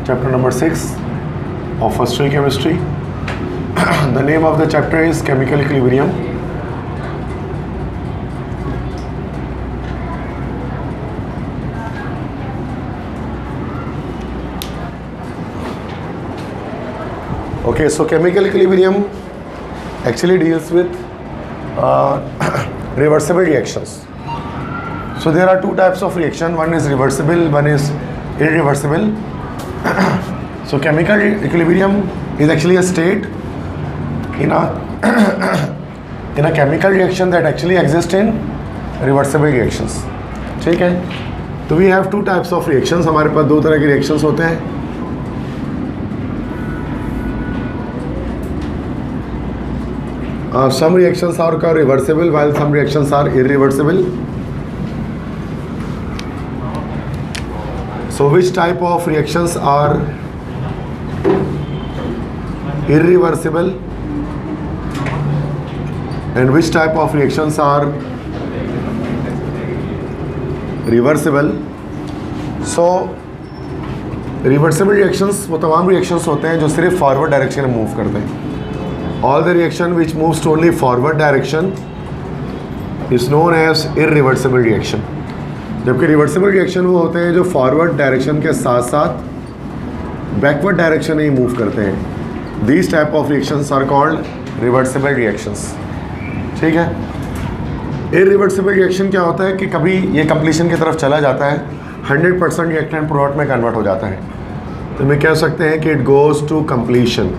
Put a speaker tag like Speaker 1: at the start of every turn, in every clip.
Speaker 1: chapter number 6 of first year chemistry. The name of the chapter is chemical equilibrium. Okay, so chemical equilibrium actually deals with reversible reactions. So there are two types of reaction. One is reversible, one is irreversible. So chemical equilibrium is actually a state in a chemical reaction that actually exists in reversible reactions. ठीक है, तो we have two types of reactions. हमारे पास दो तरह के reactions होते हैं. Some reactions are reversible while some reactions are irreversible. So which type of reactions are irreversible and which type of reactions are reversible? So reversible reactions वो तमाम reactions होते हैं जो सिर्फ forward direction में move करते हैं. All the reaction which moves to only forward direction is known as irreversible reaction. जबकि रिवर्सिबल रिएक्शन वो होते हैं जो फॉरवर्ड डायरेक्शन के साथ साथ बैकवर्ड डायरेक्शन में ही मूव करते हैं. These type of reactions are called reversible reactions. ठीक है. इररिवर्सिबल रिएक्शन क्या होता है कि कभी ये कंप्लीशन की तरफ चला जाता है, 100% रिएक्टेंट प्रोडक्ट में कन्वर्ट हो जाता है, तो मैं कह सकते हैं कि it goes to completion.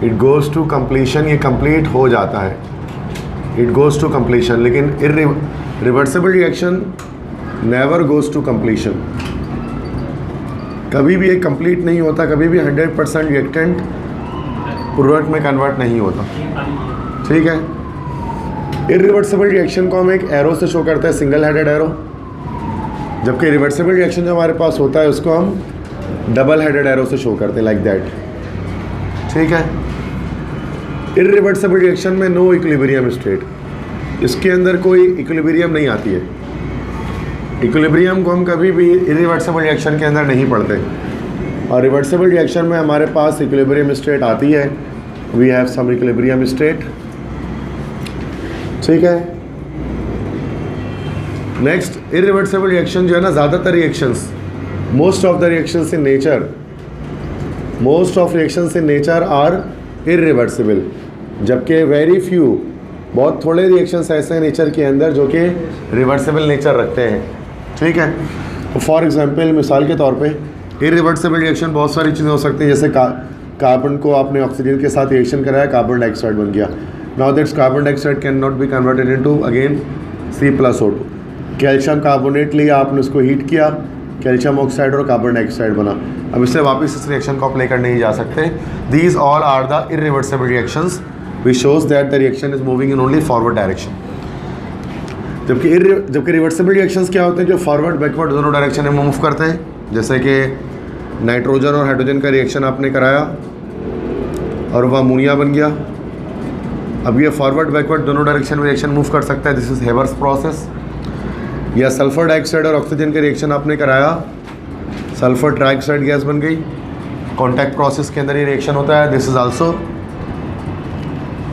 Speaker 1: It goes to completion, ये कंप्लीट हो जाता है. It goes to completion. लेकिन reversible reaction never goes to completion. कभी भी ये कंप्लीट नहीं होता, कभी भी 100% रिएक्टेंट प्रोडक्ट में कन्वर्ट नहीं होता. ठीक है. इररिवर्सिबल रिएक्शन को हम एक एरो से शो करते हैं, सिंगल हेडेड एरो. जबकि रिवर्सिबल रिएक्शन जो हमारे पास होता है उसको हम डबल हेडेड एरो से शो करते हैं, लाइक दैट. ठीक है. इररिवर्सिबल रिएक्शन में नो इक्विलिब्रियम स्टेट, इसके अंदर कोई इक्विलिब्रियम नहीं आती है. इक्विलिब्रियम को हम कभी भी इररिवर्सिबल रिएक्शन के अंदर नहीं पढ़ते, और रिवर्सिबल रिएक्शन में हमारे पास इक्विलिब्रियम स्टेट आती है. We have some equilibrium state. ठीक है. नेक्स्ट, इररिवर्सिबल रिएक्शन जो है ना, ज़्यादातर reactions, most of the reactions in nature are irreversible. जबकि वेरी फ्यू, बहुत थोड़े रिएक्शंस ऐसे हैं नेचर के अंदर जो कि रिवर्सिबल नेचर रखते हैं. ठीक है. फॉर एग्जांपल, मिसाल के तौर पे इररिवर्सिबल रिएक्शन बहुत सारी चीज़ें हो सकती हैं. जैसे कार्बन को आपने ऑक्सीजन के साथ रिएक्शन कराया, कार्बन डाइऑक्साइड बन गया. Now that's carbon dioxide can not be converted into again C+O2. Calcium carbonate लिया, आपने उसको हीट किया, कैल्शियम ऑक्साइड और कार्बन डाइऑक्साइड बना. अब इससे वापस इस रिएक्शन को आप लेकर नहीं जा सकते. These all are the irreversible reactions which shows that the reaction is moving in only forward direction. जबकि रिवर्सिबल रिएक्शंस क्या होते हैं जो फॉरवर्ड बैकवर्ड दोनों डायरेक्शन में मूव करते हैं. जैसे कि नाइट्रोजन और हाइड्रोजन का रिएक्शन आपने कराया और वह अमोनिया बन गया. अब ये फॉरवर्ड बैकवर्ड दोनों डायरेक्शन में रिएक्शन मूव कर सकता है. This is Haber's process. या सल्फर डाइऑक्साइड और ऑक्सीजन का रिएक्शन आपने कराया, सल्फर ट्राइऑक्साइड गैस बन गई. कॉन्टैक्ट प्रोसेस के अंदर ये रिएक्शन होता है. This is also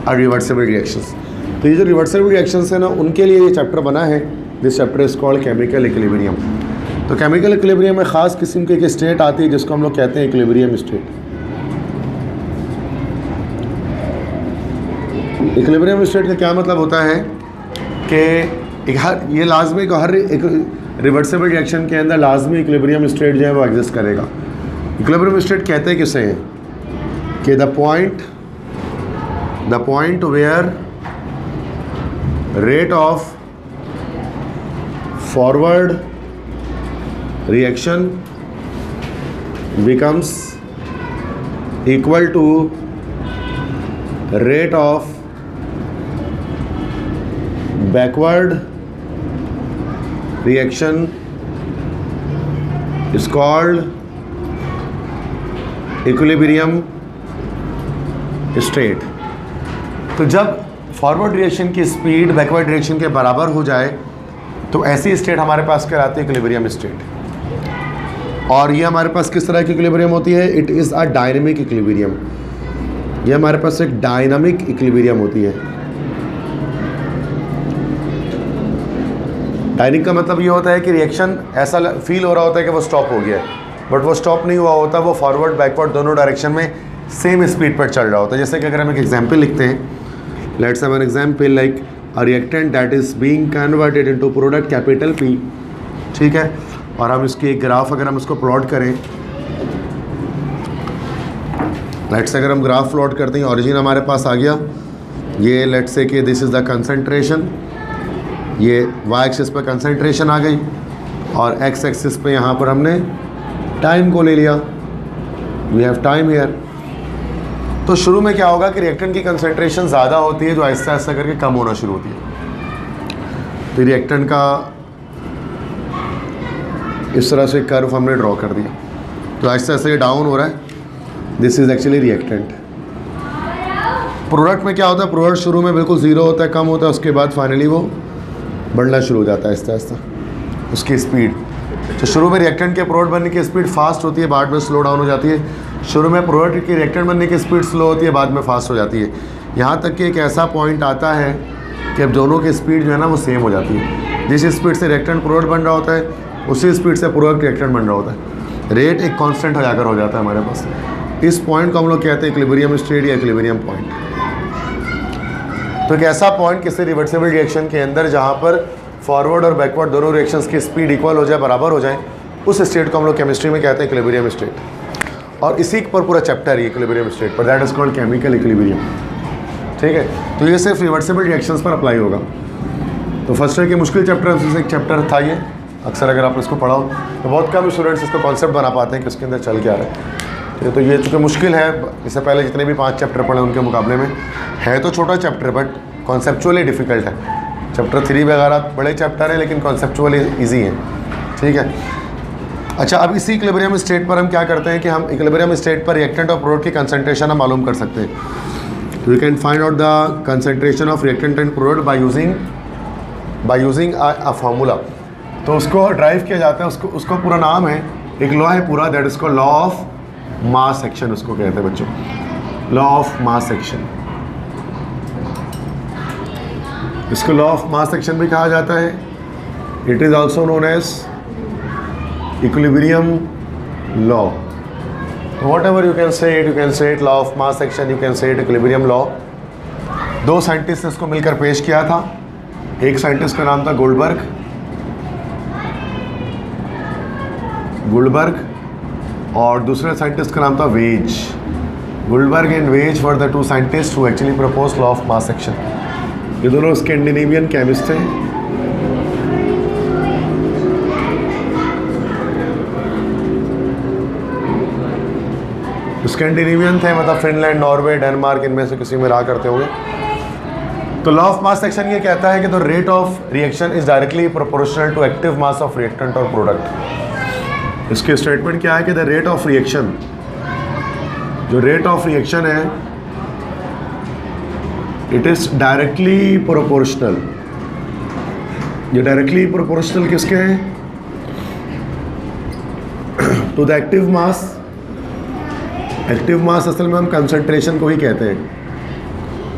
Speaker 1: reversible reactions. तो ये जो रिवर्सिबल रिएक्शंस है ना, उनके लिए ये चैप्टर बना है. This chapter is called chemical equilibrium. तो केमिकल इक्विलिब्रियम में ख़ास किस्म की एक स्टेट आती है जिसको हम लोग कहते हैं इक्विलिब्रियम स्टेट. इक्विलिब्रियम स्टेट का क्या मतलब होता है कि ये लाजमी को हर एक रिवर्सिबल रिएक्शन के अंदर लाजमी इक्विलिब्रियम स्टेट जो है वो एग्जिस्ट करेगा. इक्विलिब्रियम स्टेट कहते हैं किसे हैं कि the point where rate of forward reaction becomes equal to rate of backward reaction is called equilibrium state. तो जब फॉरवर्ड रिएक्शन की स्पीड बैकवर्ड रिएक्शन के बराबर हो जाए तो ऐसी स्टेट हमारे पास कहलाती है इक्विलिब्रियम स्टेट. और ये हमारे पास किस तरह की इक्विलिब्रियम होती है? It is a dynamic equilibrium. ये हमारे पास एक डायनामिक इक्विलिब्रियम होती है। डायनिक का मतलब ये होता है कि रिएक्शन ऐसा फील हो रहा होता है कि वो स्टॉप हो गया है, बट वो स्टॉप नहीं हुआ होता, वो फॉरवर्ड बैकवर्ड दोनों डायरेक्शन में सेम स्पीड पर चल रहा होता है। जैसे कि अगर हम एक एग्जाम्पल लिखते हैं, let's have an example like a reactant that is being converted into product capital P, ठीक है। और हम इसकी एक ग्राफ अगर हम इसको प्लॉट करें, लेट्स अगर हम ग्राफ प्लॉट करते हैं, ऑरिजिन हमारे पास आ गया, ये लेट्स से कि दिस इज़ द कंसंट्रेशन, ये y एक्सिस पे कंसंट्रेशन आ गई और x एक्सिस पे यहाँ पर हमने टाइम को ले लिया, वी हैव टाइम हियर। तो शुरू में क्या होगा कि रिएक्टेंट की कंसंट्रेशन ज़्यादा होती है जो आहिस्ता आहिस्ता करके कम होना शुरू होती है। तो रिएक्टेंट का इस तरह से कर्व हमने ड्रॉ कर दिया, तो आहिस्ता आहिस्ता ये डाउन हो रहा है, this is actually reactant. Product में क्या होता है? प्रोडक्ट शुरू में बिल्कुल ज़ीरो होता है, कम होता है, उसके बाद फाइनली वो बढ़ना शुरू हो जाता है आहिस्ता आहिस्ता उसकी स्पीड। तो शुरू में रिएक्टेंट के प्रोडक्ट बनने की स्पीड फास्ट होती है, बाद में स्लो डाउन हो जाती है। शुरू में प्रोडक्ट की रिएक्टेंट बनने की स्पीड स्लो होती है, बाद में फास्ट हो जाती है। यहाँ तक कि एक ऐसा पॉइंट आता है कि अब दोनों की स्पीड जो है ना वो सेम हो जाती है। जिस स्पीड से रिएक्टेंट प्रोडक्ट बन रहा होता है उसी स्पीड से प्रोडक्ट रिएक्टेंट बन रहा होता है। रेट एक कांस्टेंट हो जाकर हो जाता है हमारे पास। इस पॉइंट को हम लोग कहते हैं इक्विलिब्रियम स्टेट या इक्विलिब्रियम पॉइंट। तो एक ऐसा पॉइंट किसी रिवर्सिबल रिएक्शन के अंदर जहाँ पर फॉरवर्ड और बैकवर्ड दोनों रिएक्शंस की स्पीड इक्वल हो जाए, बराबर हो जाए, उस स्टेट को हम लोग केमिस्ट्री में कहते हैं इक्विलिब्रियम स्टेट। और इसी पर पूरा चैप्टर है इक्विलिब्रियम स्टेट पर, that is called chemical equilibrium, ठीक है। तो ये सिर्फ रिवर्सिबल रिएक्शंस पर अप्लाई होगा। तो फर्स्ट ईयर के मुश्किल चैप्टर से एक चैप्टर था ये, अक्सर अगर आप इसको पढ़ाओ तो बहुत कम स्टूडेंट्स इसको कॉन्सेप्ट बना पाते हैं कि उसके अंदर चल क्या रहा है। तो ये चूँकि मुश्किल है, इससे पहले जितने भी 5 चैप्टर पढ़े उनके मुकाबले में है तो छोटा चैप्टर बट कॉन्सेप्चुअली डिफ़िकल्ट है। चैप्टर 3 वगैरह बड़े चैप्टर हैं लेकिन कॉन्सेप्चुअली ईजी हैं, ठीक है। अच्छा, अब इसी इक्विलिब्रियम स्टेट पर हम क्या करते हैं कि हम इक्विलिब्रियम स्टेट पर रिएक्टेंट और प्रोडक्ट की कंसंट्रेशन हम मालूम कर सकते हैं। तो we can find out the concentration of reactant and product by using a formula. तो उसको ड्राइव किया जाता है, उसको पूरा नाम है, एक लॉ है पूरा, that is called law of mass action, उसको कहते हैं बच्चों, लॉ ऑफ मास एक्शन। इसको लॉ ऑफ मास एक्शन भी कहा जाता है। It is also known as equilibrium law. Whatever you can say it law of mass action, you can say it equilibrium law. 2 scientist ने इसको मिलकर पेश किया था। एक साइंटिस्ट का नाम था गोल्डबर्ग और दूसरे साइंटिस्ट का नाम था Waage. Guldberg and Waage were the 2 scientist who actually propose law of mass action. ये दोनों स्कैंडिनेवियन केमिस्ट थे। स्कैंडिनेवियन थे, मतलब फिनलैंड, नॉर्वे, डेनमार्क, इनमें से किसी में रहा करते होंगे। तो लॉ ऑफ मास एक्शन ये कहता है कि the rate of reaction is directly proportional to active mass of reactant और प्रोडक्ट। इसके स्टेटमेंट क्या है कि द रेट ऑफ रिएक्शन, जो रेट ऑफ रिएक्शन है, इट इज डायरेक्टली प्रोपोर्शनल। ये डायरेक्टली प्रोपोर्शनल किसके हैं? To the active mass. Active mass असल में हम कंसंट्रेशन को ही कहते हैं,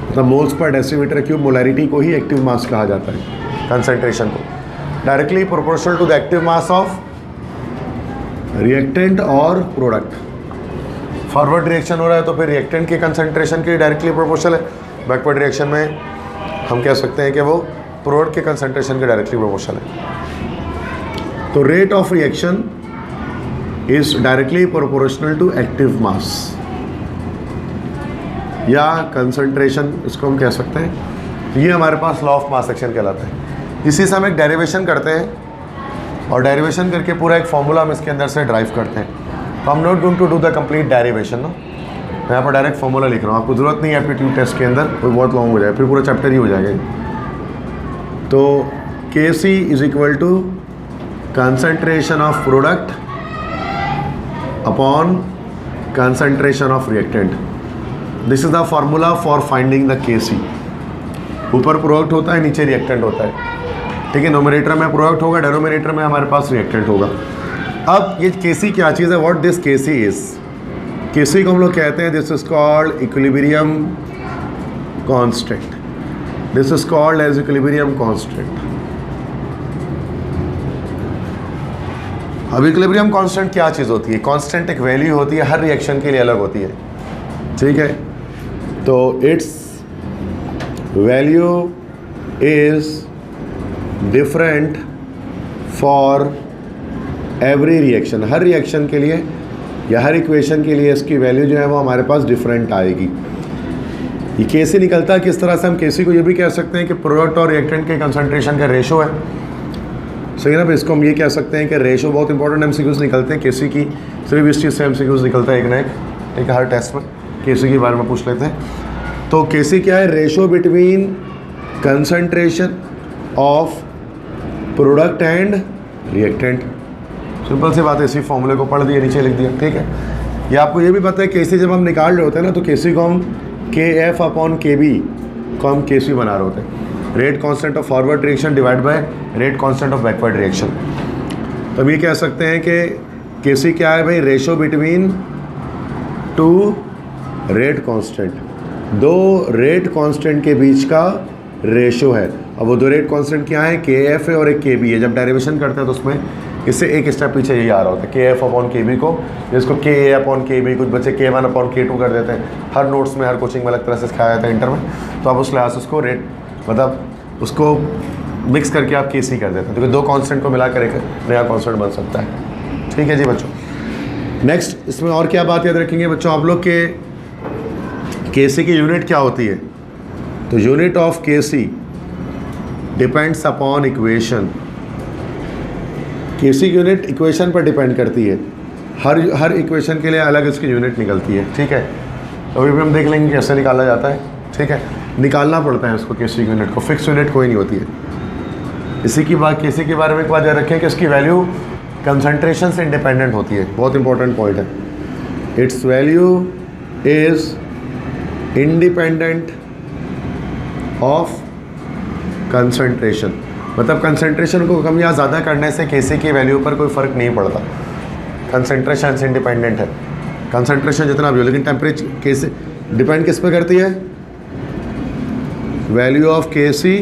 Speaker 1: मतलब moles per decimetre cube molarity को ही एक्टिव मास कहा जाता है, कंसंट्रेशन को। Directly proportional to the active mass of reactant और प्रोडक्ट। फॉरवर्ड रिएक्शन हो रहा है तो फिर रिएक्टेंट की कंसंट्रेशन की डायरेक्टली प्रोपोर्शनल है। बैकवर्ड रिएक्शन में हम कह सकते हैं कि वो प्रोडक्ट के कंसंट्रेशन के डायरेक्टली प्रोपोर्शनल है। तो rate of reaction is directly proportional to active mass या कंसंट्रेशन, इसको हम कह सकते हैं। ये हमारे पास लॉ ऑफ मास एक्शन कहलाता है। इसी से हम एक डेरिवेशन करते हैं और डेरिवेशन करके पूरा एक फॉर्मूला हम इसके अंदर से ड्राइव करते हैं। तो I am not going to do the complete derivation ना, मैं यहाँ पर डायरेक्ट फॉर्मूला लिख रहा हूँ, आपको ज़रूरत नहीं है एप्टीट्यूड टेस्ट के अंदर, कोई बहुत लॉन्ग हो जाए, फिर पूरा चैप्टर ही हो जाएगा। तो Kc is equal to concentration of product upon concentration of reactant. This is the formula for finding the Kc। ऊपर प्रोडक्ट होता है, नीचे रिएक्टेंट होता है, ठीक है। नोमिनेटर में प्रोडक्ट होगा, डेनोमिनेटर में हमारे पास रिएक्टेंट होगा। अब ये केसी क्या चीज़ है, what this KC is, KC को हम लोग कहते हैं this is called equilibrium constant, this is called as equilibrium constant. अब इक्विलिब्रियम कांस्टेंट क्या चीज़ होती है, कांस्टेंट एक वैल्यू होती है, हर रिएक्शन के लिए अलग होती है, ठीक है। तो it's value is different for every reaction, her reaction के लिए या हर इक्वेशन के लिए इसकी वैल्यू जो है वो हमारे पास डिफरेंट आएगी। ये केसी निकलता है किस तरह से, हम केसी को ये भी कह सकते हैं कि प्रोडक्ट और रिएक्टेंट के कंसंट्रेशन का रेशो है, सही है ना। इसको हम ये कह सकते हैं कि रेशो बहुत इंपॉर्टेंट एमसीक्यूज निकलते हैं केसी की, सिर्फ इस चीज़ से एमसीक्यूज निकलता है एक ना एक, ठीक है, हर टेस्ट में केसी के बारे में पूछ लेते हैं। तो केसी क्या है, ratio between concentration of product and reactant, simple सी बात है, इसी फॉर्मूले को पढ़ दिया, नीचे लिख दिया, ठीक है। या आपको ये भी पता है केसी जब हम निकाल रहे होते हैं ना, तो केसी को हम के एफ अपॉन के बी को हम केसी बना रहे होते हैं, rate constant of forward reaction divide by rate constant of backward reaction. तो हम ये कह सकते हैं कि केसी क्या है भाई, ratio between two rate constant, दो रेट कांस्टेंट के बीच का रेशो है। अब वो दो रेट कांस्टेंट क्या है, के एफ है और एक के बी है। जब डेरिवेशन करते हैं तो उसमें इससे एक स्टेप पीछे यही आ रहा होता है, के एफ अपॉन के बी को, जिसको के ए अपॉन के बी, कुछ बच्चे के वन अपॉन के टू कर देते हैं, हर नोट्स में हर कोचिंग में अलग तरह से सिखाया जाता है इंटर में, तो आप उस लिहाज से उसको रेट मतलब उसको मिक्स करके आप के सी कर देते हैं, क्योंकि दो कांस्टेंट को मिलाकर एक नया कांस्टेंट बन सकता है, ठीक है जी बच्चों। नेक्स्ट इसमें और क्या बात याद रखेंगे बच्चों आप लोग के, के सी की यूनिट क्या होती है, तो यूनिट ऑफ के सी डिपेंड्स अपॉन इक्वेशन, केसी की यूनिट इक्वेशन पर डिपेंड करती है, हर इक्वेशन के लिए अलग इसकी यूनिट निकलती है, ठीक है। तो अभी भी हम देख लेंगे कैसे निकाला जाता है, ठीक है, निकालना पड़ता है उसको, केसी की यूनिट को, फिक्स यूनिट कोई नहीं होती है। इसी की बात, केसी के बारे में एक बात याद रखें कि इसकी वैल्यू कंसंट्रेशन से इंडिपेंडेंट होती है, बहुत इंपॉर्टेंट पॉइंट है। It's value is independent of concentration, मतलब कंसंट्रेशन को कम या ज़्यादा करने से केसी की वैल्यू पर कोई फ़र्क नहीं पड़ता, कंसंट्रेशन से इंडिपेंडेंट है, कंसंट्रेशन जितना भी हो, लेकिन टेम्परेचर केसी डिपेंड किस पे करती है, वैल्यू ऑफ केसी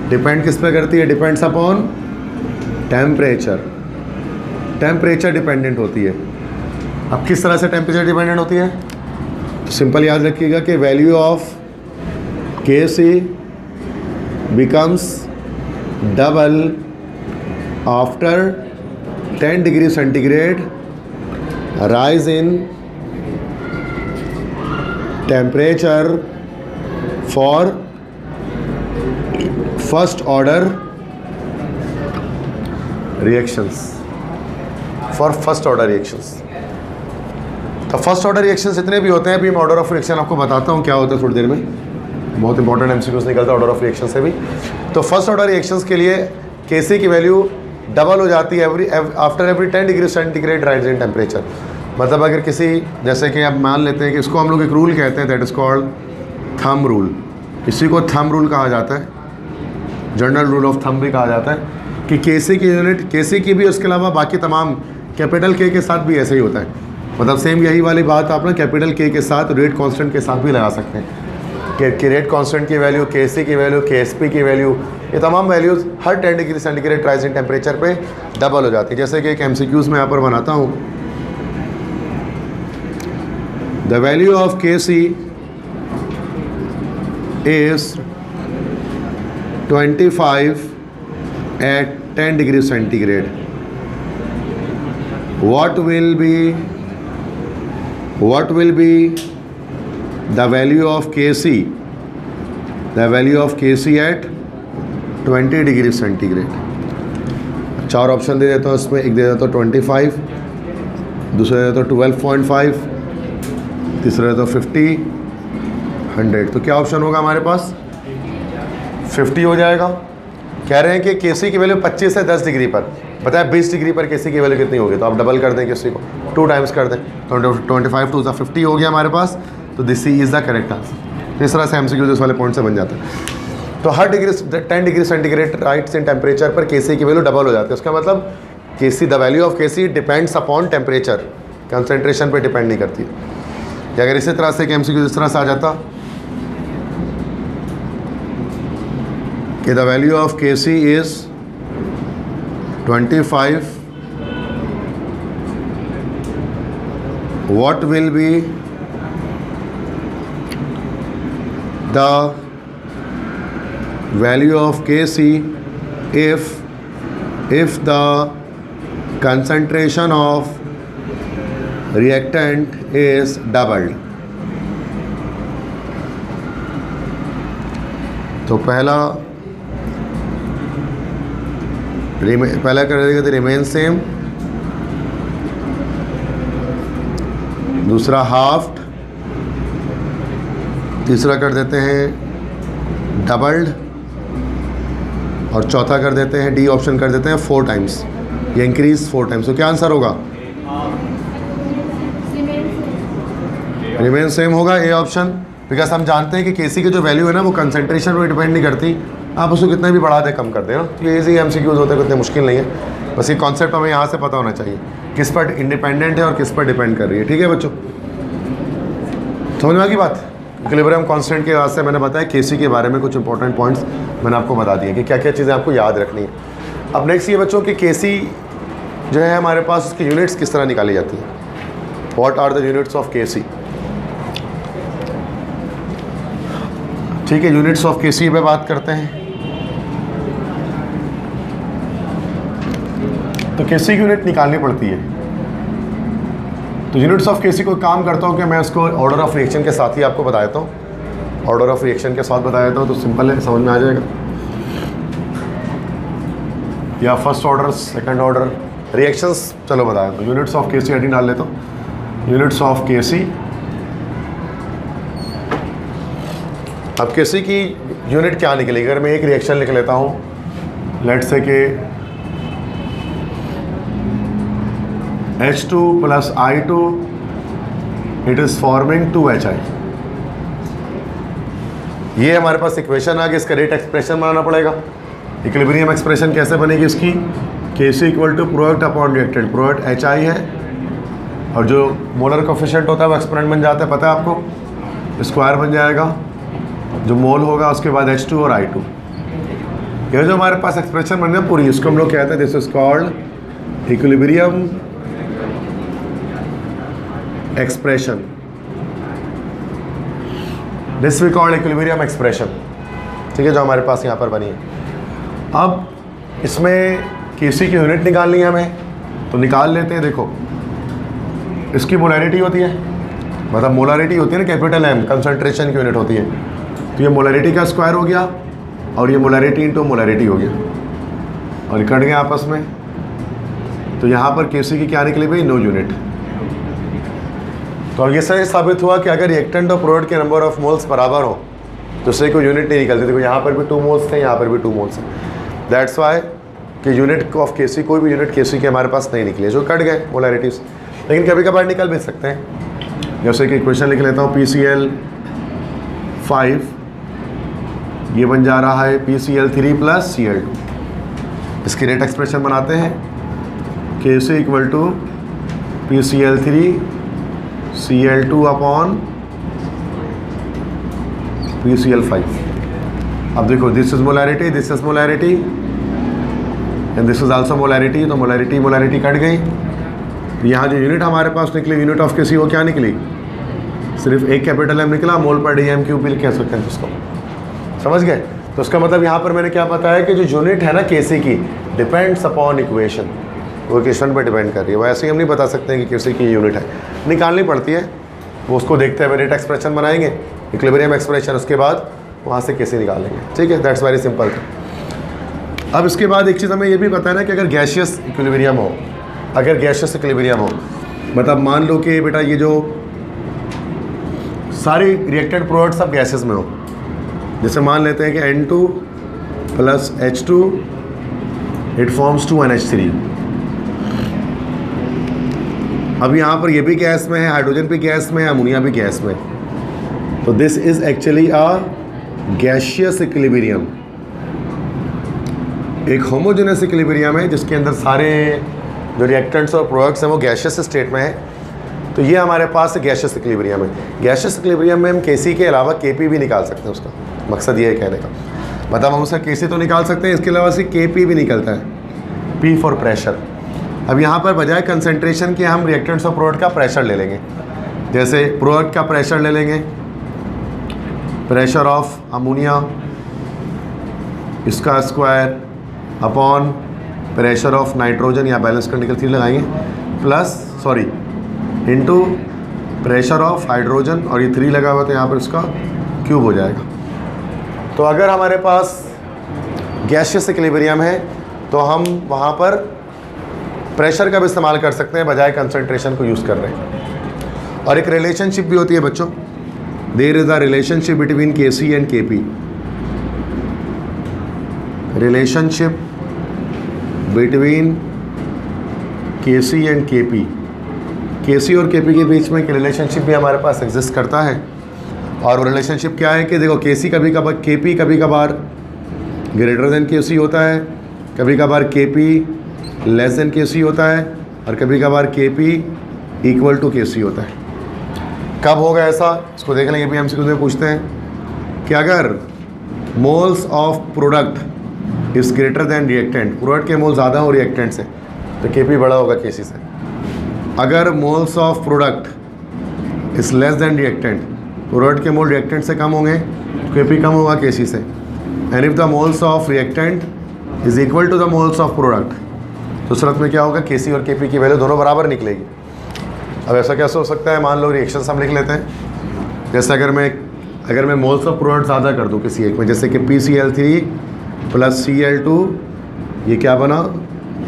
Speaker 1: डिपेंड किस पे करती है, depends upon temperature, temperature dependent होती है। अब किस तरह से टेम्परेचर डिपेंडेंट होती है, सिंपल याद रखिएगा कि value of KC becomes double after 10 degree centigrade rise in temperature for first order reactions, for first order reactions। तो फर्स्ट ऑर्डर रिएक्शंस जितने भी होते हैं, अभी मैं ऑर्डर ऑफ रिएक्शन आपको बताता हूँ क्या होता है थोड़ी देर में, बहुत इंपॉर्टेंट एमसीक्यूज निकलता है ऑर्डर ऑफ रिएक्शन से भी। तो फर्स्ट ऑर्डर रिएक्शंस के लिए केसी की वैल्यू डबल हो जाती है after every 10 degree centigrade rise in temperature. मतलब अगर किसी, जैसे कि आप मान लेते हैं कि इसको हम लोग एक रूल कहते हैं, that is called thumb rule, इसी को थंब रूल कहा जाता है, जनरल रूल ऑफ थंब भी कहा जाता है, कि केसी की यूनिट, केसी की भी, उसके अलावा बाकी तमाम कैपिटल के साथ भी ऐसे ही होता है, मतलब सेम यही वाली बात आप ना कैपिटल के साथ रेट कांस्टेंट के साथ भी लगा सकते हैं कि रेट कांस्टेंट की वैल्यू, केसी की वैल्यू, केएसपी की वैल्यू, ये तमाम values her 10 degree centigrade rise in temperature पे डबल हो जाती है। जैसे कि एक एमसीक्यूज़ में यहाँ पर बनाता हूँ, the value of KC is 25 at 10 degree centigrade, what will be the value of Kc, the value of Kc at 20 degree centigrade। चार ऑप्शन दे देता हूँ इसमें, एक दे देता हूँ 25, दूसरा दे देता हूँ 12.5, तीसरा देता हूँ 50, 100। तो क्या ऑप्शन होगा हमारे पास, 50 हो जाएगा। कह रहे हैं कि केसी की वैल्यू 25 से 10 डिग्री पर, पता है 20 डिग्री पर केसी की वैल्यू कितनी होगी, तो आप डबल कर दें केसी को, 2 टाइम्स कर दें, तो 25 टू 50 हो गया हमारे पास, तो this is the correct answer. इस तरह से एमसीक्यू इस वाले पॉइंट से बन जाता है। तो हर 10 degree centigrade rights in temperature पर केसी की वैल्यू डबल हो जाती है। उसका मतलब Kc, the value of Kc depends upon temperature, concentration पे डिपेंड नहीं करती। या अगर इसी तरह से एक MCQ इस तरह से आ जाता कि the value of Kc is 25, what will be the value of Kc if the concentration of reactant is doubled? तो पहला कर देगा तो रिमेन सेम, दूसरा हाफ्ड, तीसरा कर देते हैं डबल्ड, और चौथा कर देते हैं डी ऑप्शन कर देते हैं 4 टाइम्स, ये इंक्रीज 4 टाइम्स। तो क्या आंसर होगा? रिमेन सेम होगा ए ऑप्शन, बिकॉज हम जानते हैं कि केसी की जो वैल्यू है ना वो कंसंट्रेशन पर डिपेंड नहीं करती, आप उसको कितना भी बढ़ा दे कम कर दे ना। तो ये इजी MCQs होते हैं, इतने मुश्किल नहीं है, बस ये कॉन्सेप्ट हमें यहाँ से पता होना चाहिए किस पर इंडिपेंडेंट है और किस पर डिपेंड कर रही है। ठीक है बच्चों, समझ में आ गई बात? इक्विलिब्रियम कांस्टेंट के वास्ते मैंने बताया केसी के बारे में कुछ इंपॉर्टेंट पॉइंट्स मैंने आपको बता दिए कि क्या क्या चीज़ें आपको याद रखनी है। अब नेक्स्ट ये बच्चों कि केसी जो है हमारे पास, उसकी यूनिट्स किस तरह निकाली जाती हैं, what are the units of KC. ठीक है, यूनिट्स ऑफ केसी पे बात करते हैं। तो केसी की यूनिट निकालनी पड़ती है। तो यूनिट्स ऑफ केसी को काम करता हूँ कि मैं उसको ऑर्डर ऑफ रिएक्शन के साथ ही आपको बता देता हूँ, ऑर्डर ऑफ रिएक्शन के साथ बता देता हूँ, तो सिंपल है, समझ में आ जाएगा। या first order, second order reactions, चलो बताया। तो यूनिट्स ऑफ केसी हेडिंग डाल लेता हूँ, यूनिट्स ऑफ केसी। अब केसी की यूनिट क्या निकलेगी? अगर मैं एक रिएक्शन लिख लेता हूँ, लेट्स से कि H2 plus I2, it is forming 2HI। ये हमारे पास इक्वेशन आ गई, इसका रेट एक्सप्रेशन बनाना पड़ेगा। इक्विलिब्रियम एक्सप्रेशन कैसे बनेगी इसकी? Kc equal to product upon reactant, product HI है और जो मोलर कोफिशिएंट होता है वो एक्सपोनेंट बन जाता है, पता है आपको, स्क्वायर बन जाएगा, जो मोल होगा उसके बाद H2 और I2। ये जो हमारे पास एक्सप्रेशन बन है पूरी, इसको हम लोग कहते हैं this is called equilibrium expression, this we called equilibrium expression. ठीक है, जो हमारे पास यहाँ पर बनी है। अब इसमें केसी की यूनिट निकालनी है हमें, तो निकाल लेते हैं। देखो इसकी मोलैरिटी होती है, मतलब मोलैरिटी होती है ना, कैपिटल M कंसंट्रेशन की यूनिट होती है। तो ये मोलैरिटी का स्क्वायर हो गया और ये मोलैरिटी इंटू मोलैरिटी हो गया और कट गया आपस में। तो यहाँ पर केसी की क्या निकली भाई? No unit. तो अब ये सही साबित हुआ कि अगर रिएक्टेंट और प्रोडक्ट के नंबर ऑफ मोल्स बराबर हो तो उससे कोई यूनिट नहीं निकलती। देखो यहाँ पर भी 2 मोल्स थे, यहाँ पर भी 2 मोल्स हैं, दैट्स वाई कि यूनिट ऑफ केसी, कोई भी यूनिट केसी के हमारे पास नहीं निकली, जो कट गए मोलैरिटीज़। लेकिन कभी कभार निकल भी सकते हैं। जैसे कि इक्वेशन लिख लेता हूँ, PCl5 ये बन जा रहा है PCl3 + Cl2। इसकी रेट एक्सप्रेशन बनाते हैं, Kc equal to PCl3 Cl2 upon PCl5। अब देखो this is molarity, this is molarity and this is also molarity. तो मोलैरिटी मोलैरिटी कट गई। तो यहाँ जो यूनिट हमारे पास निकली, यूनिट ऑफ केसी, वो क्या निकली? सिर्फ एक कैपिटल M निकला, मोल पर DMQ भी कह सकते हैं उसको, समझ गए? तो उसका मतलब यहाँ पर मैंने क्या बताया कि जो यूनिट है ना केसी की, डिपेंड्स अपॉन इक्वेशन, वो इक्वेशन पर डिपेंड कर रही है। वैसे ही हम नहीं बता सकते हैं कि केसी की यूनिट है, निकालनी पड़ती है। वो उसको देखते हुए रेट एक्सप्रेशन बनाएंगे, इक्विलिब्रियम एक्सप्रेशन, उसके बाद वहाँ से केसी निकालेंगे। ठीक है, दैट्स वेरी सिंपल। अब इसके बाद एक चीज़ हमें ये भी पता है ना कि अगर गैसियस इक्विलिब्रियम हो, अगर गैसियस इक्विलिब्रियम हो, मतलब मान लो कि बेटा ये जो सारे रिएक्टेंट प्रोडक्ट सब गैसेस में हो, जैसे मान लेते हैं कि N2 + H2 it forms 2NH3। अब यहाँ पर ये भी गैस में है, हाइड्रोजन भी गैस में है, अमोनिया भी गैस में। तो this is actually a gaseous equilibrium. एक होमोजेनस इक्विलिब्रियम है जिसके अंदर सारे जो रिएक्टेंट्स और प्रोडक्ट्स हैं वो गैशियस स्टेट में है, तो ये हमारे पास गैशियस इक्विलिब्रियम है। गैशियस इक्विलिब्रियम में हम केसी के अलावा केपी भी निकाल सकते हैं, उसका मकसद ये है कहने का, मतलब हम उसका केसी तो निकाल सकते हैं, इसके अलावा से केपी भी निकलता है, पी फॉर प्रेशर। अब यहाँ पर बजाय कंसनट्रेशन के हम रिएक्टेंट्स और प्रोडक्ट का प्रेशर ले लेंगे। जैसे प्रोडक्ट का प्रेशर ले लेंगे, प्रेशर ऑफ अमोनिया इसका square upon pressure of nitrogen या बैलेंस करने के 3 लगाएंगे, plus into pressure of hydrogen, और ये 3 लगा हुआ तो यहाँ पर इसका क्यूब हो जाएगा। तो अगर हमारे पास गैसियस इक्विलिब्रियम है तो हम वहाँ पर प्रेशर का भी इस्तेमाल कर सकते हैं बजाय कंसंट्रेशन को यूज़ कर रहे हैं। और एक रिलेशनशिप भी होती है बच्चों, there is a relationship between KC and KP, relationship between KC and KP. KC और केपी के बीच में एक रिलेशनशिप भी हमारे पास एग्जिस्ट करता है, और वो रिलेशनशिप क्या है कि देखो केसी कभी कभार केपी कभी कभार ग्रेटर देन केसी होता है, कभी कभार केपी लेस देन केसी होता है, और कभी कभार केपी इक्वल टू केसी होता है। कब होगा ऐसा, इसको देख लेंगे। भी हम में पूछते हैं कि अगर moles of product is greater than reactant, product के मोल ज़्यादा हो रिएक्टेंट से तो केपी बड़ा होगा केसी से। अगर moles of product is less than reactant, product के मोल रिएक्टेंट से कम होंगे तो केपी कम होगा केसी से। And if the moles of reactant is equal to the moles of product, तो सूरत में क्या होगा, केसी और केपी की वैल्यू दोनों बराबर निकलेगी। अब ऐसा कैसे हो सकता है, मान लो रिएक्शंस हम लिख लेते हैं। जैसे अगर मैं मोल्स ऑफ प्रोडक्ट ज़्यादा कर दूँ किसी एक में, जैसे कि PCl3 प्लस Cl2, ये क्या बना,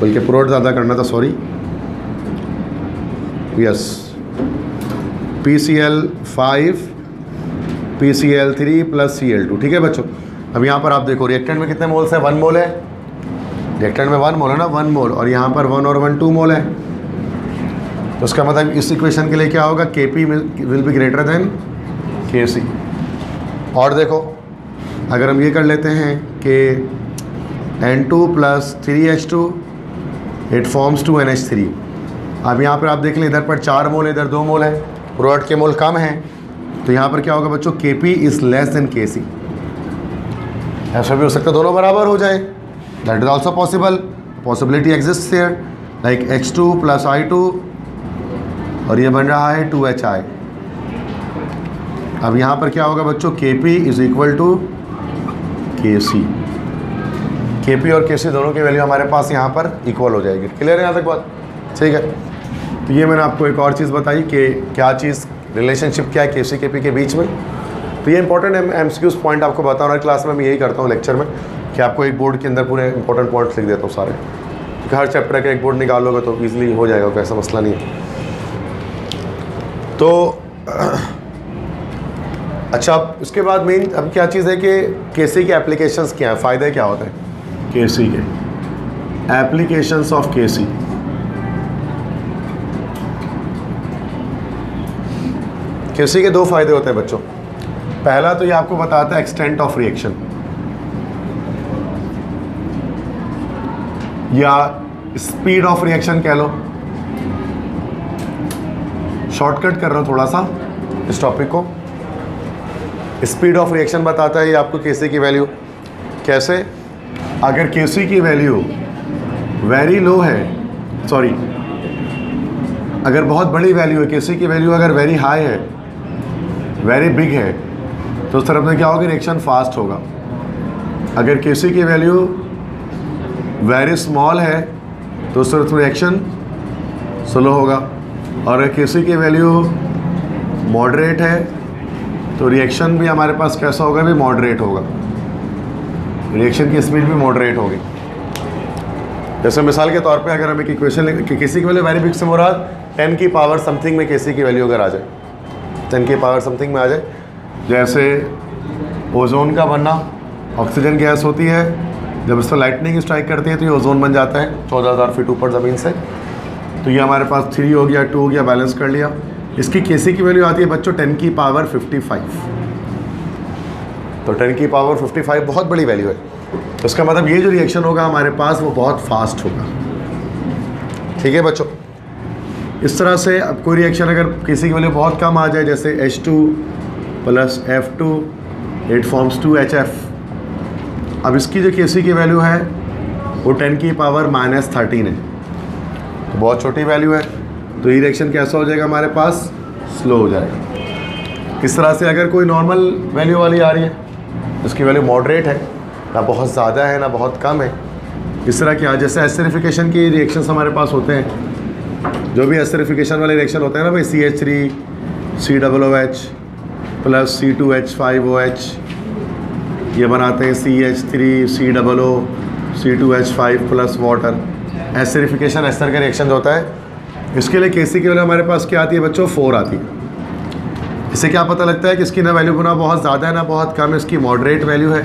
Speaker 1: बल्कि प्रोडक्ट ज़्यादा करना था, sorry, yes, PCl5 PCl3 plus Cl2, ठीक है बच्चों। अब यहाँ पर आप देखो रिएक्टेंट में कितने मोल्स हैं, 1 मोल है, रिएक्टेंट में 1 मोल है ना, 1 मोल, और यहाँ पर 1 और 1 2 मोल है। तो उसका मतलब इस इक्वेशन के लिए क्या होगा, Kp will be greater than Kc। और देखो अगर हम ये कर लेते हैं कि N2 plus 3H2 it forms 2NH3। अब यहाँ पर आप देख लें, इधर पर 4 मोल है, इधर 2 मोल है, प्रोडक्ट के मोल कम हैं, तो यहाँ पर क्या होगा बच्चों, Kp is less than Kc। ऐसा भी हो सकता है दोनों बराबर हो जाए, that is also possible, possibility exist here, like H2 plus I2, और ये बन रहा है 2HI। अब यहाँ पर क्या होगा बच्चों, Kp is equal to Kc। Kp और Kc दोनों की वैल्यू हमारे पास यहाँ पर इक्वल हो जाएगी। क्लियर है यहाँ तक बात, ठीक है। तो ये मैंने आपको एक और चीज़ बताई कि क्या चीज़, रिलेशनशिप क्या है Kc Kp के बीच में। तो ये इंपॉर्टेंट MCQs पॉइंट आपको बताऊँ, और क्लास में मैं यही करता हूँ लेक्चर में, कि आपको एक बोर्ड के अंदर पूरे इंपॉर्टेंट पॉइंट्स लिख देता हूँ सारे, क्योंकि हर चैप्टर का एक बोर्ड निकालोगे तो ईजिली हो जाएगा, कोई ऐसा मसला नहीं है। तो अच्छा, अब उसके बाद मेन अब क्या चीज़ है कि Kc के एप्लीकेशंस क्या है, फ़ायदे क्या होते हैं Kc के, एप्लीकेशंस ऑफ Kc। Kc के 2 फ़ायदे होते हैं बच्चों। पहला तो ये आपको बताता है एक्सटेंट ऑफ रिएक्शन, या स्पीड ऑफ रिएक्शन कह लो, शॉर्टकट कर रहा हूँ थोड़ा सा इस टॉपिक को। स्पीड ऑफ रिएक्शन बताता है ये आपको Kc की वैल्यू। कैसे, अगर Kc की वैल्यू वेरी लो है, सॉरी, अगर बहुत बड़ी वैल्यू है, Kc की वैल्यू अगर वेरी हाई है, वेरी बिग है, तो उस तरफ में क्या होगा, रिएक्शन फास्ट होगा। अगर Kc की वैल्यू वेरी स्मॉल है तो उस तरफ रिएक्शन स्लो होगा, और अगर Kc की वैल्यू मॉडरेट है तो रिएक्शन भी हमारे पास कैसा होगा, भी मॉडरेट होगा, रिएक्शन की स्पीड भी मॉडरेट होगी। जैसे मिसाल के तौर पे अगर हम एक इक्वेशन लें कि Kc की वैल्यू वेरी बिग से मुराद 10 की पावर समथिंग में Kc की वैल्यू अगर आ जाए, 10 की पावर समथिंग में आ जाए, जैसे ओजोन का बनना, ऑक्सीजन गैस होती है, जब इस पर लाइटनिंग स्ट्राइक करती है तो ये ओजोन बन जाता है 14,000 फीट ऊपर ज़मीन से। तो ये हमारे पास 3 हो गया, 2 हो गया, बैलेंस कर लिया। इसकी Kc की वैल्यू आती है बच्चों 10 की पावर 55। तो 10 की पावर 55 बहुत बड़ी वैल्यू है। तो इसका मतलब ये जो रिएक्शन होगा हमारे पास वो बहुत फास्ट होगा। ठीक है बच्चों। इस तरह से अब कोई रिएक्शन अगर किसी की वैल्यू बहुत कम आ जाए, जैसे H2 + F2 it forms 2HF। अब इसकी जो Kc की वैल्यू है वो 10 की पावर -13 है, तो बहुत छोटी वैल्यू है, तो ये रिएक्शन कैसा हो जाएगा हमारे पास, स्लो हो जाएगा। इस तरह से अगर कोई नॉर्मल वैल्यू वाली आ रही है, इसकी वैल्यू मॉडरेट है, ना बहुत ज़्यादा है ना बहुत कम है, इस तरह की जैसे एसिडिफिकेशन की रिएक्शंस हमारे पास होते हैं, जो भी एसिडिफिकेशन वाले रिएक्शन होते हैं ना भाई, CH3 COOH + C2H5OH, ये बनाते हैं CH3 COO C2H5 + water. Acidification इस तरह का रिएक्शन होता है। इसके लिए Kc की वैल्यू हमारे पास क्या आती है बच्चों, 4 आती है। इससे क्या पता लगता है कि इसकी ना वैल्यू ना बहुत ज़्यादा है ना बहुत कम है, इसकी मॉडरेट वैल्यू है,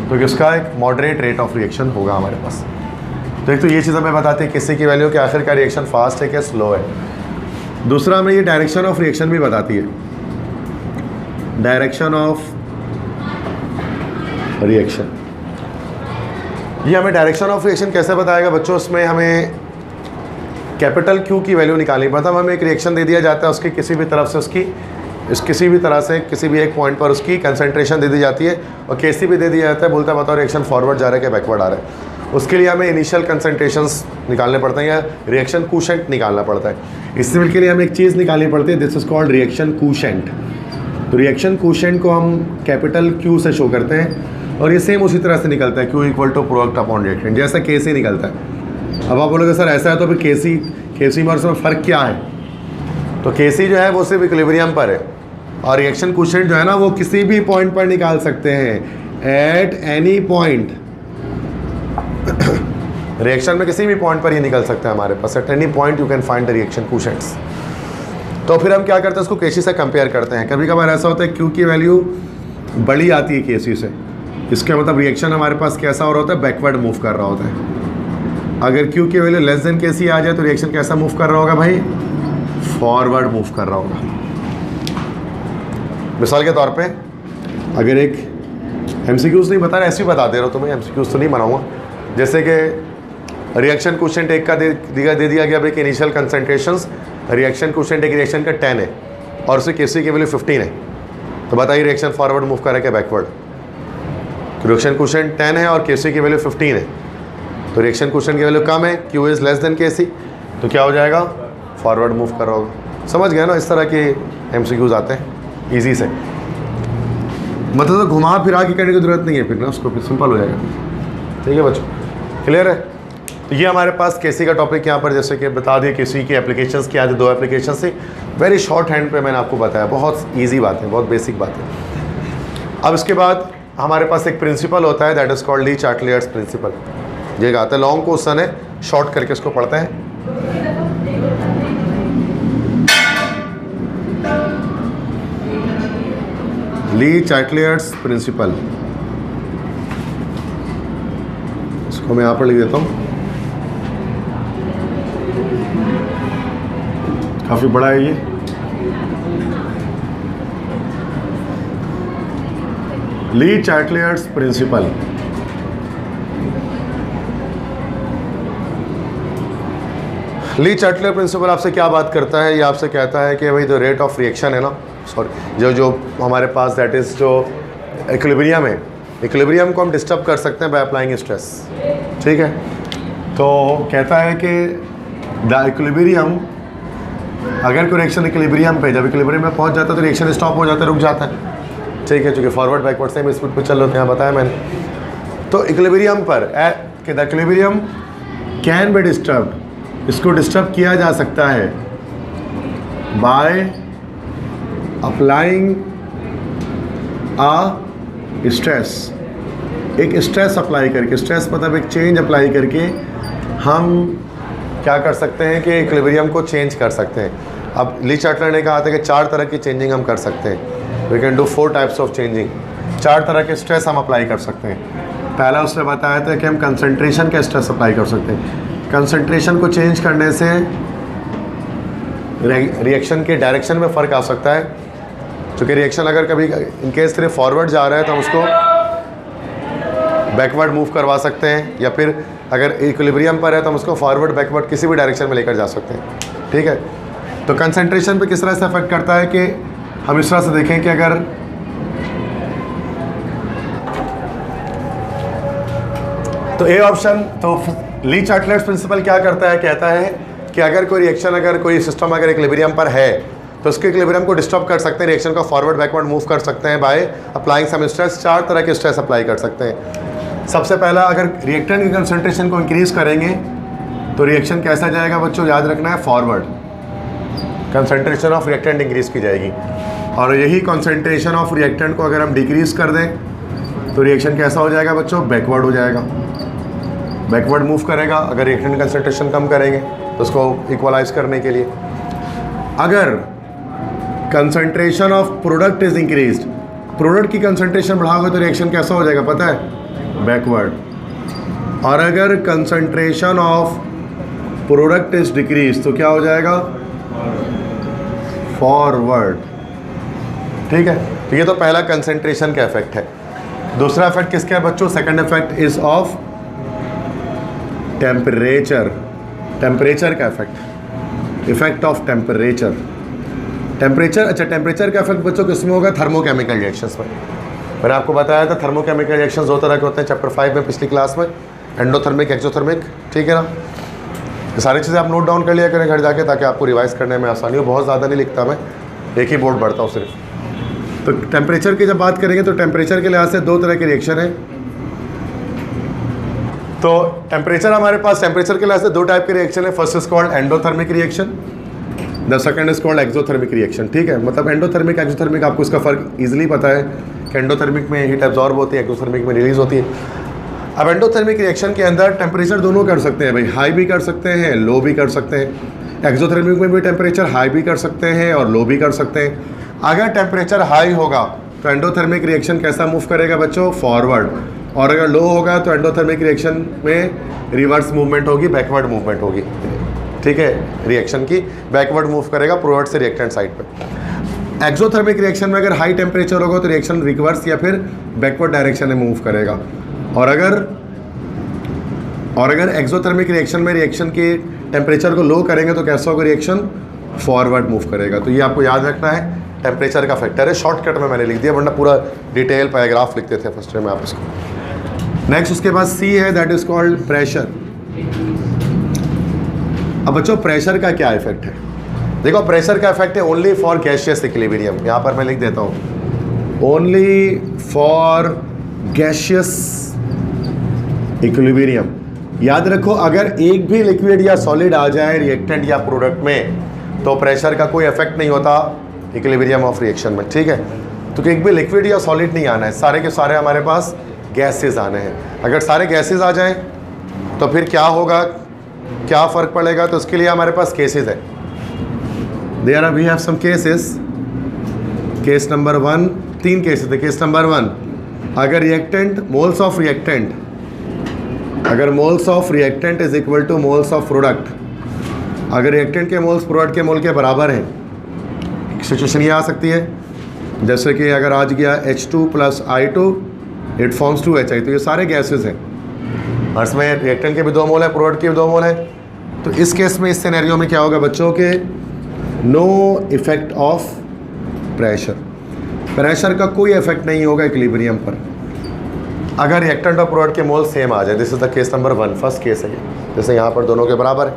Speaker 1: तो इसका एक मॉडरेट रेट ऑफ रिएक्शन होगा हमारे पास। तो एक तो ये चीज़ हमें बताती है Kc की वैल्यू कि आखिर का रिएक्शन फास्ट है क्या स्लो है। दूसरा हमें ये डायरेक्शन ऑफ रिएक्शन भी बताती है, डायरेक्शन ऑफ रिएक्शन। ये हमें डायरेक्शन ऑफ रिएक्शन कैसे बताएगा बच्चों, उसमें हमें कैपिटल Q की वैल्यू निकालनी, मतलब हमें एक रिएक्शन दे दिया जाता है, उसकी किसी भी तरफ से किसी भी तरह से किसी भी एक पॉइंट पर उसकी कंसंट्रेशन दे दी जाती है, और Kc भी दे दिया जाता है, बोलता है बताओ रिएक्शन फॉरवर्ड जा रहा है कि बैकवर्ड आ रहा है। उसके लिए हमें इनिशियल कंसंट्रेशंस निकालने पड़ते हैं या रिएक्शन कोशेंट निकालना पड़ता है। इससे के लिए हमें एक चीज़ निकालनी पड़ती है, this is called reaction quotient. तो रिएक्शन कोशेंट को हम कैपिटल Q से शो करते हैं, और ये सेम उसी तरह से निकलता है, Q = प्रोडक्ट अपॉन रिएक्टेंट, जैसा Kc निकलता है। अब आप बोलोगे सर ऐसा है तो फिर Kc में और उसमें फ़र्क क्या है, तो Kc जो है वो सिर्फ इक्विलिब्रियम पर है, और रिएक्शन कोशेंट जो है ना वो किसी भी पॉइंट पर निकाल सकते हैं, एट एनी पॉइंट। रिएक्शन में किसी भी पॉइंट पर ही निकल सकता है हमारे पास, at any point you can find the reaction quotients. तो फिर हम क्या करते हैं, उसको Kc से कंपेयर करते हैं। कभी कभार ऐसा होता है Q की वैल्यू बड़ी आती है Kc से, इसका मतलब रिएक्शन हमारे पास कैसा हो रहा होता है, बैकवर्ड मूव कर रहा होता है। अगर Q की वैल्यू लेस देन Kc आ जाए तो रिएक्शन कैसा मूव कर रहा होगा भाई, फॉरवर्ड मूव कर रहा होगा। मिसाल के तौर पे अगर एक MCQs नहीं बता रहा, ऐसे ही बता दे रहा हूँ तुम्हें, MCQs तो नहीं बनाऊँगा। जैसे कि रिएक्शन कोशेंट एक का दे दिया गया भाई कि इनिशियल कंसंट्रेशंस, रिएक्शन कोशेंट एक रिएक्शन का 10 है और उससे Kc की वैल्यू 15 है, तो बताइए रिएक्शन फॉरवर्ड मूव कर रहा है क्या बैकवर्ड। तो रिएक्शन कोशेंट 10 है और Kc की वैल्यू 15 है, तो रिएक्शन कोशेंट की वैल्यू कम है, Q is less than Kc, तो क्या हो जाएगा, फॉरवर्ड मूव कर रहा होगा। समझ गए ना, इस तरह के MCQs आते हैं ईजी से, मतलब तो घुमा फिरा के करने की ज़रूरत नहीं है फिर ना, उसको फिर सिंपल हो जाएगा। ठीक है बच्चों, क्लियर है। तो ये हमारे पास Kc का टॉपिक यहाँ पर जैसे कि बता दिए, Kc की एप्लीकेशंस क्या थे, 2 एप्लीकेशन से वेरी शॉर्ट हैंड पे मैंने आपको बताया, बहुत ईजी बात है, बहुत बेसिक बात है। अब इसके बाद हमारे पास एक प्रिंसिपल होता है, that is called Le Chatelier's principle. ये आता है, लॉन्ग क्वेश्चन है, शॉर्ट करके इसको पढ़ते हैं। ली चार्टलियर्स प्रिंसिपल, इसको मैं यहाँ पर लिख देता हूँ, काफ़ी बड़ा है ये। ली चार्टलियर्स प्रिंसिपल, ली चार्टलियर प्रिंसिपल आपसे क्या बात करता है, ये आपसे कहता है कि भाई जो रेट ऑफ रिएक्शन है ना, सॉरी जो हमारे पास दैट इज़ जो इक्विलिब्रियम है, इक्विलिब्रियम को हम डिस्टर्ब कर सकते हैं बाय अप्लाइंग स्ट्रेस। ठीक है, तो कहता है कि द इक्विलिब्रियम, अगर कोई रिएक्शन इक्विलिब्रियम पे, जब इक्विलिब्रियम में पहुंच जाता है तो रिएक्शन स्टॉप हो जाता है, रुक जाता है। ठीक है, चूँकि फॉरवर्ड बैकवर्ड सेम स्पीड पर चल रहे हैं, बताया मैंने। तो इक्विलिब्रियम पर कि the equilibrium can be disturbed, इसको डिस्टर्ब किया जा सकता है बाय अप्लाइंग आ स्ट्रेस, एक स्ट्रेस अप्लाई करके, स्ट्रेस मतलब एक चेंज अप्लाई करके हम क्या कर सकते हैं कि इक्विलिब्रियम को चेंज कर सकते हैं। अब ली चार्टलर ने कहा था कि 4 तरह की चेंजिंग हम कर सकते हैं, we can do 4 types of changing. 4 तरह के स्ट्रेस हम अप्लाई कर सकते हैं। पहला उसने बताया था कि हम कंसंट्रेशन का स्ट्रेस अप्लाई कर सकते हैं। कंसंट्रेशन को चेंज करने से रिएक्शन के डायरेक्शन में फ़र्क आ सकता है, क्योंकि रिएक्शन अगर कभी इनकेस सिर्फ फॉरवर्ड जा रहा है तो हम उसको बैकवर्ड मूव करवा सकते हैं, या फिर अगर इक्विलिब्रियम पर है तो हम उसको फॉरवर्ड बैकवर्ड किसी भी डायरेक्शन में लेकर जा सकते हैं, ठीक है। तो कंसंट्रेशन पे किस तरह से अफेक्ट करता है कि हम इस तरह से देखें कि अगर तो ए ऑप्शन, तो ली चार्टलेट्स प्रिंसिपल क्या करता है, कहता है कि अगर कोई रिएक्शन, अगर कोई सिस्टम अगर इक्विलिब्रियम पर है तो उसके इक्विलिब्रियम को डिस्टर्ब कर सकते हैं, रिएक्शन को फॉरवर्ड बैकवर्ड मूव कर सकते हैं बाय अप्लाइंग सम स्ट्रेस। 4 तरह के स्ट्रेस अप्लाई कर सकते हैं। सबसे पहला, अगर रिएक्टेंट की कंसंट्रेशन को इंक्रीज करेंगे तो रिएक्शन कैसा जाएगा बच्चों, याद रखना है, forward. Concentration of reactant increase की जाएगी, और यही कंसंट्रेशन ऑफ रिएक्टेंट को अगर हम डिक्रीज कर दें तो रिएक्शन कैसा हो जाएगा बच्चों, बैकवर्ड हो जाएगा, बैकवर्ड मूव करेगा। अगर रिएक्टेंट कंसंट्रेशन कम करेंगे तो उसको इक्वलाइज करने के लिए। अगर concentration of product is increased, product की कंसंट्रेशन बढ़ाओगे तो रिएक्शन कैसा हो जाएगा पता है, बैकवर्ड। और अगर concentration of product is decrease तो क्या हो जाएगा, फॉरवर्ड, ठीक है। तो ये तो पहला कंसंट्रेशन का इफेक्ट है। दूसरा इफेक्ट किसका है बच्चों, second effect is of temperature, temperature का effect, effect of temperature, temperature. अच्छा, टेम्परेचर का इफेक्ट बच्चों किसमें होगा, थर्मोकेमिकल रिएक्शंस में। मैंने आपको बताया था थर्मोकेमिकल रिएक्शंस 2 तरह के होते हैं चैप्टर 5 में पिछली क्लास में, एंडोथर्मिक, एक्सोथर्मिक, ठीक है ना। ये सारी चीज़ें आप नोट डाउन कर लिया करें घर जाके, ताकि आपको रिवाइज करने में आसानी हो। बहुत ज़्यादा नहीं लिखता मैं, एक ही बोर्ड पढ़ता हूँ सिर्फ। तो टेम्परेचर की जब बात करेंगे तो टेम्परेचर के लिहाज से 2 तरह के रिएक्शन है। तो टेम्परेचर, हमारे पास टेम्परेचर के लिहाज से 2 टाइप के रिएक्शन है। First is called endothermic reaction, the second is called exothermic reaction, ठीक है। मतलब एंडोथर्मिक, एक्सोथर्मिक, आपको इसका फर्क इजीली पता है कि एंडोथर्मिक में हीट एब्जॉर्ब होती है, एक्सोथर्मिक में रिलीज होती है। अब एंडोथर्मिक रिएक्शन के अंदर टेम्परेचर दोनों कर सकते हैं भाई, हाई भी कर सकते हैं, लो भी कर सकते हैं। एक्सोथर्मिक में भी टेम्परेचर हाई भी कर सकते हैं और लो भी कर सकते हैं। अगर टेम्परेचर हाई होगा तो एंडोथर्मिक रिएक्शन कैसा मूव करेगा बच्चों, फॉरवर्ड। और अगर लो होगा तो एंडोथर्मिक रिएक्शन में रिवर्स मूवमेंट होगी, बैकवर्ड मूवमेंट होगी, ठीक है। रिएक्शन की बैकवर्ड मूव करेगा प्रोडक्ट से रिएक्टेंट साइड पे। एक्सोथर्मिक रिएक्शन में अगर हाई टेम्परेचर होगा तो रिएक्शन रिवर्स या फिर बैकवर्ड डायरेक्शन में मूव करेगा। और अगर एक्सोथर्मिक रिएक्शन में रिएक्शन के टेम्परेचर को लो करेंगे तो कैसा होगा, रिएक्शन फॉरवर्ड मूव करेगा। तो ये आपको याद रखना है, टेम्परेचर का फैक्टर है। शॉर्टकट में मैंने लिख दिया, वरना पूरा डिटेल पैराग्राफ लिखते थे फर्स्ट ईयर में आप इसको। नेक्स्ट उसके बाद सी है, दैट इज कॉल्ड प्रेशर। अब बच्चों प्रेशर का क्या इफेक्ट है, देखो प्रेशर का इफेक्ट है ओनली फॉर गैसियस इक्विलिब्रियम। यहाँ पर मैं लिख देता हूँ, ओनली फॉर गैसियस इक्विलिब्रियम। याद रखो, अगर एक भी लिक्विड या सॉलिड आ जाए रिएक्टेंट या प्रोडक्ट में तो प्रेशर का कोई इफेक्ट नहीं होता इक्विलिब्रियम ऑफ रिएक्शन में, ठीक है। तो एक भी लिक्विड या सॉलिड नहीं आना है, सारे के सारे हमारे पास गैसेस आने हैं। अगर सारे गैसेस आ जाएं तो फिर क्या होगा, क्या फ़र्क पड़ेगा, तो उसके लिए हमारे पास केसेस है। There are we have some cases. Case number 1, 3 cases है। केस नंबर 1, अगर रिएक्टेंट, मोल्स ऑफ रिएक्टेंट, अगर moles of reactant is equal to moles of product, अगर रिएक्टेंट के मोल्स प्रोडक्ट के मोल के बराबर हैं, सिचुएशन ये आ सकती है जैसे कि अगर आज गया H2 + I2 it forms 2HI, तो ये सारे गैसेस हैं और इसमें रिएक्टेंट के भी 2 मोल है, प्रोडक्ट के भी 2 मोल है। तो इस केस में, इस सिनेरियो में क्या होगा बच्चों के, no effect of pressure, pressure का कोई इफेक्ट नहीं होगा इक्विलिब्रियम पर अगर रिएक्टेंट और प्रोडक्ट के मोल सेम आ जाए। This is the case number 1, first case है ये, जैसे यहाँ पर दोनों के बराबर है।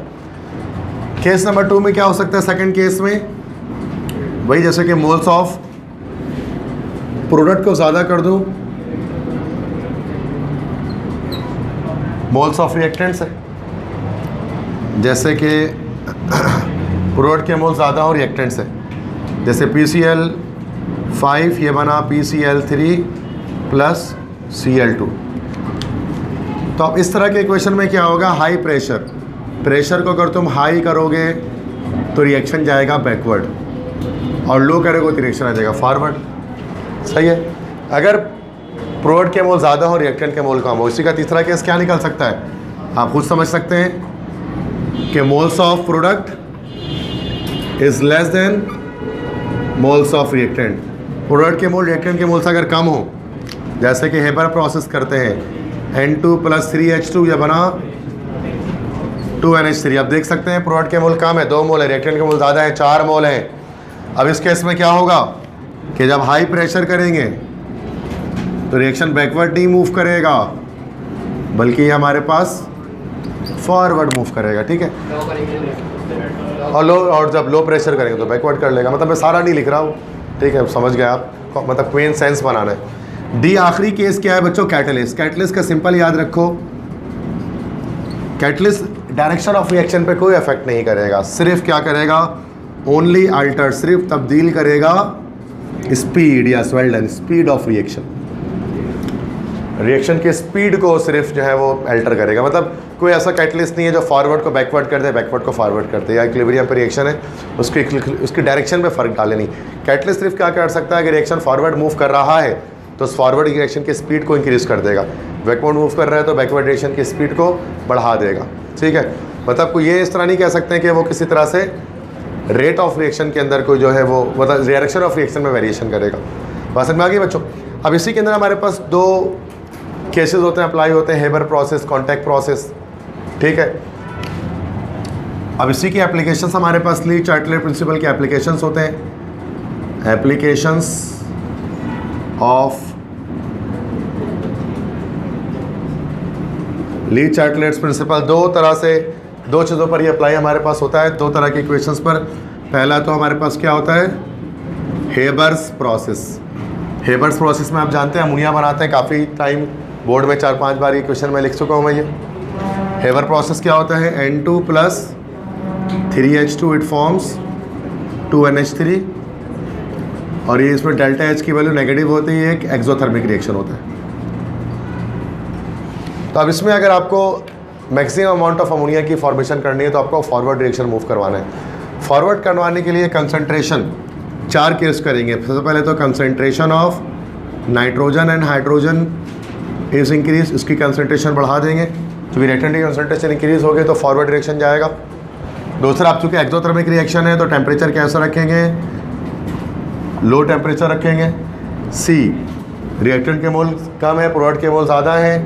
Speaker 1: केस नंबर 2 में क्या हो सकता है, सेकंड केस में वही, जैसे कि मोल्स ऑफ प्रोडक्ट को ज़्यादा कर दूँ, मोल्स ऑफ रिएक्टेंट्स है, जैसे कि प्रोडक्ट के मोल ज़्यादा हो रिएक्टेंट्स है, जैसे PCl5 ये बना PCl3 + Cl2। तो अब इस तरह के इक्वेशन में क्या होगा, हाई प्रेशर, प्रेशर को अगर तुम हाई करोगे तो रिएक्शन जाएगा बैकवर्ड, और लो करोगे तो रिएक्शन आ जाएगा फॉरवर्ड, सही है। अगर प्रोडक्ट के मोल ज़्यादा हो, रिएक्टेंट के मोल कम हो, इसी का तीसरा केस क्या निकल सकता है, आप खुद समझ सकते हैं कि moles of product is less than moles of reactant. Product के मोल रिएक्टेंट के मोल से अगर कम हो, जैसे कि हेबर प्रोसेस करते हैं, N2 प्लस 3H2, यह बना 2NH3। अब देख सकते हैं प्रोडक्ट के मोल कम है, 2 मोल है, रिएक्टेंट के मोल ज़्यादा है, 4 मोल हैं। अब इस केस में क्या होगा कि जब हाई प्रेशर करेंगे तो रिएक्शन बैकवर्ड नहीं मूव करेगा, बल्कि ये हमारे पास फॉरवर्ड मूव करेगा, ठीक है। और जब लो प्रेशर करेंगे तो बैकवर्ड कर लेगा। मतलब मैं सारा नहीं लिख रहा हूँ, ठीक है, समझ गए आप, मतलब मेन सेंस बनाना है। डी आखिरी केस क्या है बच्चों, कैटलिस्ट। कैटलिस्ट का सिंपल याद रखो, कैटलिस्ट डायरेक्शन ऑफ रिएक्शन पे कोई इफेक्ट नहीं करेगा, सिर्फ क्या करेगा, ओनली अल्टर, सिर्फ तब्दील करेगा स्पीड या स्वेल्डन, स्पीड ऑफ रिएक्शन, रिएक्शन के स्पीड को सिर्फ जो है वो अल्टर करेगा। मतलब कोई ऐसा कैटलिस्ट नहीं है जो फॉरवर्ड को बैकवर्ड कर दे, बैकवर्ड को फॉरवर्ड कर दे, या इक्विलिब्रियम पे रिएक्शन है उसकी डायरेक्शन पे फ़र्क डाले नहीं। कैटलिस्ट सिर्फ क्या कर सकता है कि रिएक्शन फॉरवर्ड मूव कर रहा है तो उस फॉरवर्ड रिएक्शन की स्पीड को इंक्रीज़ कर देगा, बैकवर्ड मूव कर रहा है तो बैकवर्ड रिएक्शन की स्पीड को बढ़ा देगा, ठीक है। मतलब कोई ये इस तरह नहीं कह सकते हैं कि वो किसी तरह से रेट ऑफ रिएक्शन के अंदर कोई जो है वो मतलब डायरेक्शन ऑफ रिएक्शन में वेरिएशन करेगा। बात समझ में आ गई बच्चों। अब इसी के अंदर हमारे पास 2 केसेस होते हैं, अप्लाई होते हैं, हेबर प्रोसेस, कॉन्टैक्ट प्रोसेस, ठीक है। अब इसी की एप्लीकेशंस हमारे पास ली चार्टलेट प्रिंसिपल के एप्लीकेशंस होते हैं। एप्लीकेशंस ऑफ ली चार्टलेट्स प्रिंसिपल दो चीज़ों पर ये अप्लाई हमारे पास होता है, 2 तरह के इक्वेशंस पर। पहला तो हमारे पास क्या होता है, हेबर्स प्रोसेस। हेबर्स प्रोसेस में आप जानते हैं अमोनिया बनाते हैं, काफ़ी टाइम बोर्ड में 4-5 बार ये क्वेश्चन में लिख चुका हूँ मैं। ये हेबर प्रोसेस क्या होता है, N2 plus 3H2 it forms 2NH3, और ये इसमें डेल्टा H की वैल्यू नेगेटिव होती है, एक एक्सोथर्मिक रिएक्शन होता है। तो अब इसमें अगर आपको मैक्सिमम अमाउंट ऑफ अमोनिया की फॉर्मेशन करनी है तो आपको फॉरवर्ड रिएक्शन मूव करवाना है। फॉरवर्ड करवाने के लिए कंसंट्रेशन 4 केस करेंगे। सबसे पहले तो concentration of nitrogen and hydrogen is increase, इसकी कंसंट्रेशन बढ़ा देंगे, क्योंकि रिएक्टेंट की कंसंट्रेशन इंक्रीज हो गई तो फॉरवर्ड रिएक्शन जाएगा। दूसरा, आप चूँकि एक्सोथर्मिक रिएक्शन है तो टेम्परेचर कैसा रखेंगे, लो टेम्परेचर रखेंगे। सी, रिएक्टेंट के मोल कम है, प्रोडक्ट के मोल ज़्यादा है,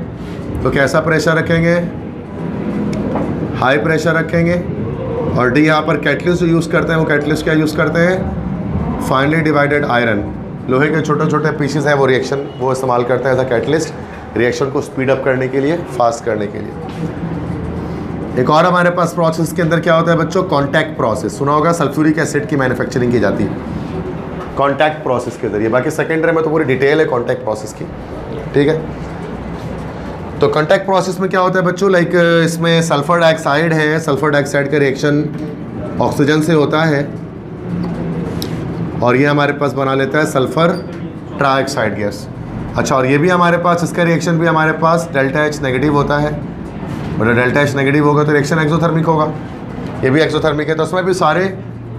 Speaker 1: तो कैसा प्रेशर रखेंगे, हाई प्रेशर रखेंगे। और डी, यहाँ पर कैटलिस्ट यूज़ करते हैं, वो कैटलिस्ट क्या यूज़ करते हैं, फाइनली डिवाइडेड आयरन, लोहे के छोटे छोटे पीसेस हैं, वो रिएक्शन वो इस्तेमाल करते हैं एज अ कैटलिस्ट, रिएक्शन को स्पीड अप करने के लिए, फास्ट करने के लिए। एक और हमारे पास प्रोसेस के अंदर क्या होता है बच्चों, कॉन्टैक्ट प्रोसेस। सुना होगा, सल्फ्यूरिक एसिड की मैन्युफैक्चरिंग की जाती है कॉन्टैक्ट प्रोसेस के जरिए। बाकी सेकेंडरी में तो पूरी डिटेल है कॉन्टैक्ट प्रोसेस की, ठीक है। तो कॉन्टैक्ट प्रोसेस में क्या होता है बच्चों, लाइक इसमें सल्फर डाइऑक्साइड है, सल्फर डाइऑक्साइड का रिएक्शन ऑक्सीजन से होता है और ये हमारे पास बना लेता है सल्फर ट्राइऑक्साइड गैस। अच्छा, और ये भी हमारे पास, इसका रिएक्शन भी हमारे पास डेल्टा H नेगेटिव होता है, और डेल्टा H नेगेटिव होगा तो रिएक्शन एक्सोथर्मिक होगा, ये भी एक्सोथर्मिक है, तो उसमें भी सारे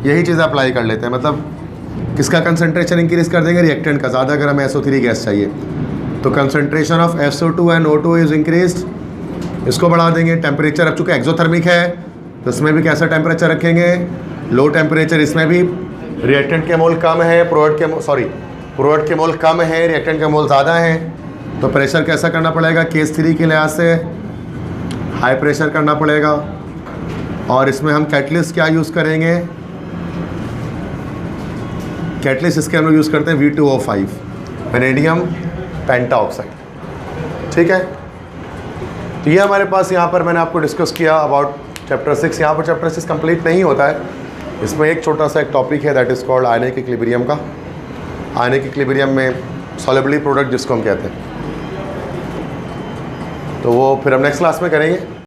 Speaker 1: यही चीज़ें अप्लाई कर लेते हैं। मतलब किसका कंसंट्रेशन इंक्रीज़ कर देंगे, रिएक्टेंट का, ज़्यादा अगर हमें SO3 गैस चाहिए तो concentration of SO2 and O2 is increased, इसको बढ़ा देंगे। टेम्परेचर, अब चूँकि एक्सोथर्मिक है तो इसमें भी कैसा टेम्परेचर रखेंगे, लो टेम्परेचर। इसमें भी रिएक्टेंट के मोल कम है, प्रोडक्ट के मोल कम है, रिएक्टेंट के मोल ज़्यादा है, तो प्रेशर कैसा करना पड़ेगा, केस 3 के लिहाज से हाई प्रेशर करना पड़ेगा। और इसमें हम कैटलिस्ट क्या यूज़ करेंगे, कैटलिस्ट इसके हम लोग यूज़ करते हैं V2O5, वेनेडियम पेंटाऑक्साइड, ठीक है। तो ये हमारे पास यहाँ पर मैंने आपको डिस्कस किया अबाउट चैप्टर 6। यहाँ पर चैप्टर 6 कंप्लीट नहीं होता है, इसमें एक छोटा सा एक टॉपिक है that is called ionic equilibrium का। आयनिक इक्विलिब्रियम में सॉल्युबल प्रोडक्ट जिसको हम कहते हैं, तो वो फिर हम नेक्स्ट क्लास में करेंगे।